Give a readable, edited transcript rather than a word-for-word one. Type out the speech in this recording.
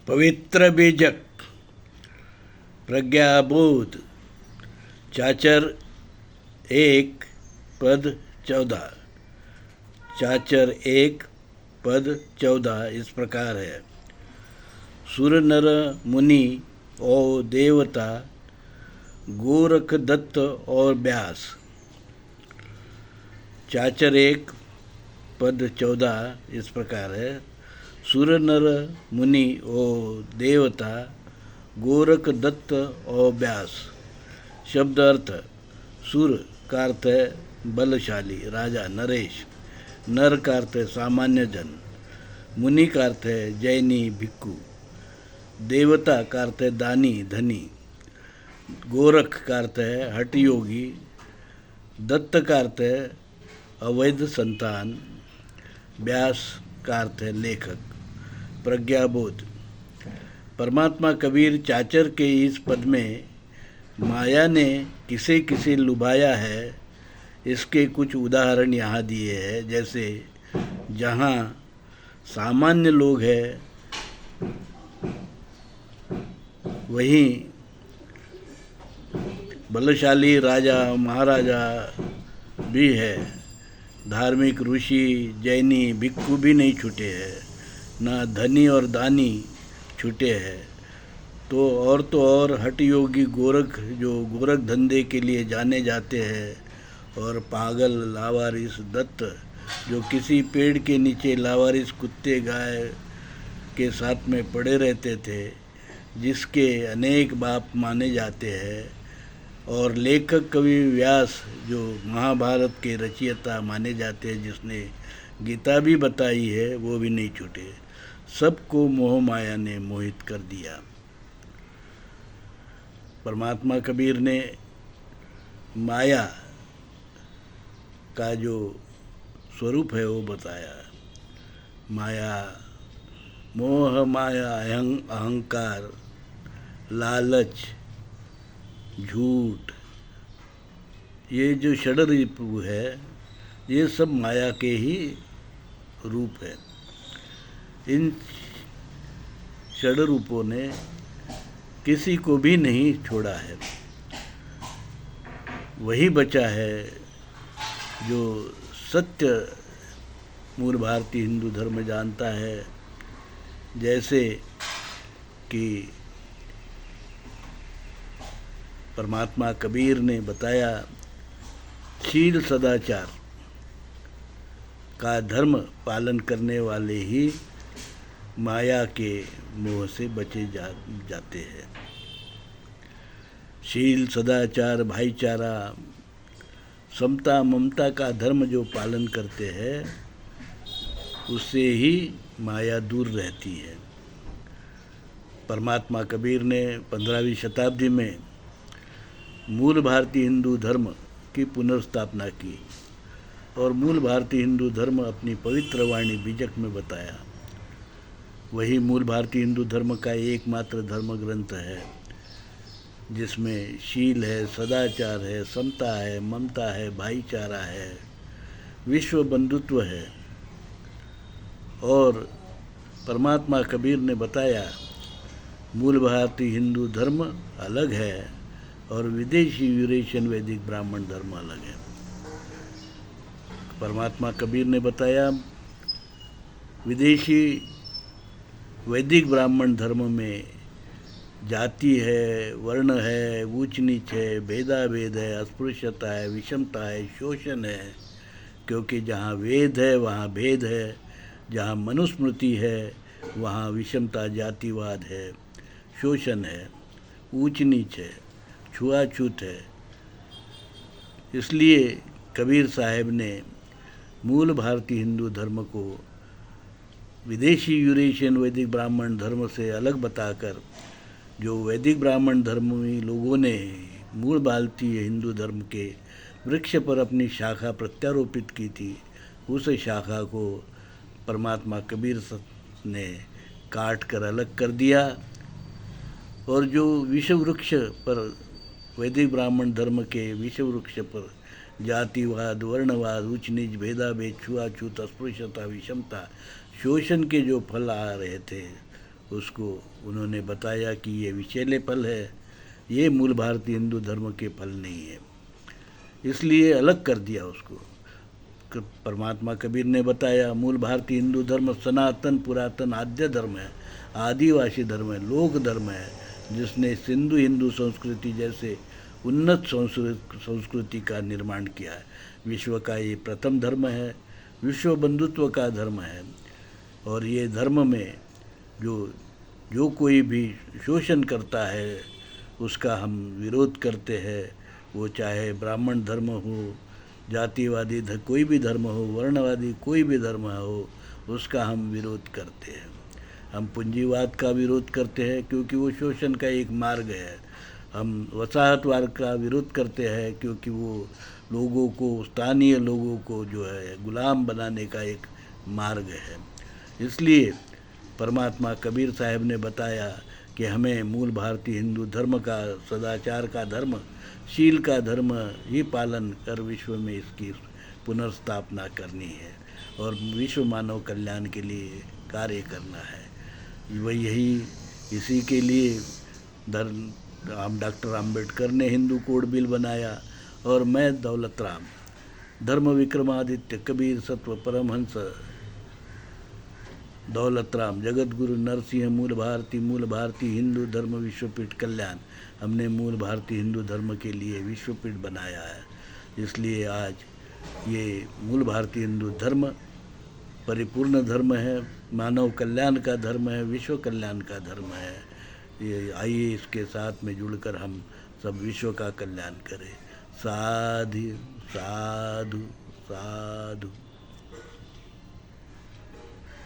पवित्र बीजक प्रज्ञाबोध चाचर 1 पद 14। चाचर 1 पद 14 इस प्रकार है। सुर नर मुनि और देवता, गोरख दत्त और व्यास। चाचर 1 पद 14 इस प्रकार है। सुर नर मुनि और देवता, गोरख दत्त और व्यास। शब्द अर्थ: सुर का अर्थ है बलशाली राजा नरेश, नर का अर्थ है सामान्य जन, मुनि का अर्थ है जैनी भिक्खु, देवता का अर्थ है दानी धनी, गोरख का अर्थ है हठ योगी, दत्त का अर्थ है अवैध संतान, व्यास का अर्थ है लेखक। प्रज्ञाबोध। परमात्मा कबीर चाचर के इस पद में माया ने किसे किसे लुभाया है, इसके कुछ उदाहरण यहाँ दिए हैं। जैसे जहाँ सामान्य लोग हैं वहीं बलशाली राजा महाराजा भी है, धार्मिक ऋषि जैनी भिक्खु भी नहीं छूटे हैं, ना धनी और दानी छूटे हैं। तो और हठ योगी गोरख, जो गोरख धंधे के लिए जाने जाते हैं, और पागल लावारिस दत्त, जो किसी पेड़ के नीचे लावारिस कुत्ते गाय के साथ में पड़े रहते थे, जिसके अनेक बाप माने जाते हैं। और लेखक कवि व्यास, जो महाभारत के रचयिता माने जाते हैं, जिसने गीता भी बताई है, वो भी नहीं छूटे। सबको मोह माया ने मोहित कर दिया। परमात्मा कबीर ने माया का जो स्वरूप है वो बताया। माया, मोह माया, अहंकार, लालच, झूठ, ये जो षड्रिपु है, ये सब माया के ही रूप है। इन षड्रूपों ने किसी को भी नहीं छोड़ा है। वही बचा है जो सत्य मूल भारतीय हिंदू धर्म जानता है। जैसे कि परमात्मा कबीर ने बताया, शील सदाचार का धर्म पालन करने वाले ही माया के मोह से बचे जाते हैं। शील सदाचार, भाईचारा, समता ममता का धर्म जो पालन करते हैं, उससे ही माया दूर रहती है। परमात्मा कबीर ने 15वीं शताब्दी में मूल भारतीय हिंदू धर्म की पुनर्स्थापना की, और मूल भारतीय हिंदू धर्म अपनी पवित्र वाणी बीजक में बताया। वही मूल भारतीय हिंदू धर्म का एकमात्र धर्म ग्रंथ है, जिसमें शील है, सदाचार है, समता है, ममता है, भाईचारा है, विश्व बंधुत्व है। और परमात्मा कबीर ने बताया, मूल भारतीय हिंदू धर्म अलग है और विदेशी यूरेशियन वैदिक ब्राह्मण धर्म अलग है। परमात्मा कबीर ने बताया, विदेशी वैदिक ब्राह्मण धर्म में जाति है, वर्ण है, ऊंच नीच है, भेदाभेद है, अस्पृश्यता है, विषमता है, शोषण है। क्योंकि जहाँ वेद है वहाँ भेद है, जहाँ मनुस्मृति है वहाँ विषमता, जातिवाद है, शोषण है, ऊंच नीच है, छुआछूत है। इसलिए कबीर साहब ने मूल भारतीय हिंदू धर्म को विदेशी यूरेशियन वैदिक ब्राह्मण धर्म से अलग बताकर, जो वैदिक ब्राह्मण धर्मी लोगों ने मूल भारतीय हिंदू धर्म के वृक्ष पर अपनी शाखा प्रत्यारोपित की थी, उस शाखा को परमात्मा कबीर ने काट कर अलग कर दिया। और जो विषव वृक्ष पर, वैदिक ब्राह्मण धर्म के विषव वृक्ष पर जातिवाद, वर्णवाद, ऊंच नीच, भेदाभेद, छुआछूत, अस्पृश्यता, विषमता, शोषण के जो फल आ रहे थे, उसको उन्होंने बताया कि ये विषैले फल है, ये मूल भारतीय हिंदू धर्म के फल नहीं है, इसलिए अलग कर दिया उसको। परमात्मा कबीर ने बताया मूल भारतीय हिंदू धर्म सनातन पुरातन आद्य धर्म है, आदिवासी धर्म है, लोक धर्म है, जिसने सिंधु हिंदू संस्कृति जैसे उन्नत संस्कृति का निर्माण किया है। विश्व का ये प्रथम धर्म है, विश्व बंधुत्व का धर्म है। और ये धर्म में जो कोई भी शोषण करता है उसका हम विरोध करते हैं, वो चाहे ब्राह्मण धर्म हो, जातिवादी कोई भी धर्म हो, वर्णवादी कोई भी धर्म हो, उसका हम विरोध करते हैं। हम पूंजीवाद का विरोध करते हैं क्योंकि वो शोषण का एक मार्ग है। हम वसाहतवाद का विरोध करते हैं क्योंकि वो लोगों को, स्थानीय लोगों को जो है गुलाम बनाने का एक मार्ग है। इसलिए परमात्मा कबीर साहब ने बताया कि हमें मूल भारतीय हिंदू धर्म का, सदाचार का धर्म, शील का धर्म ही पालन कर विश्व में इसकी पुनर्स्थापना करनी है और विश्व मानव कल्याण के लिए कार्य करना है। वही यही इसी के लिए हम डॉक्टर आम्बेडकर ने हिंदू कोड बिल बनाया और मैं दौलत राम, धर्म विक्रमादित्य कबीर सत्व परमहंस दौलत राम, जगत गुरु नरसिंह मूल भारती हिंदू धर्म विश्वपीठ कल्याण, हमने मूल भारतीय हिंदू धर्म के लिए विश्वपीठ बनाया है। इसलिए आज ये मूल भारतीय हिंदू धर्म परिपूर्ण धर्म है, मानव कल्याण का धर्म है, विश्व कल्याण का धर्म है। ये आइए इसके साथ में जुड़कर हम सब विश्व का कल्याण करें। साधु साधु साधु।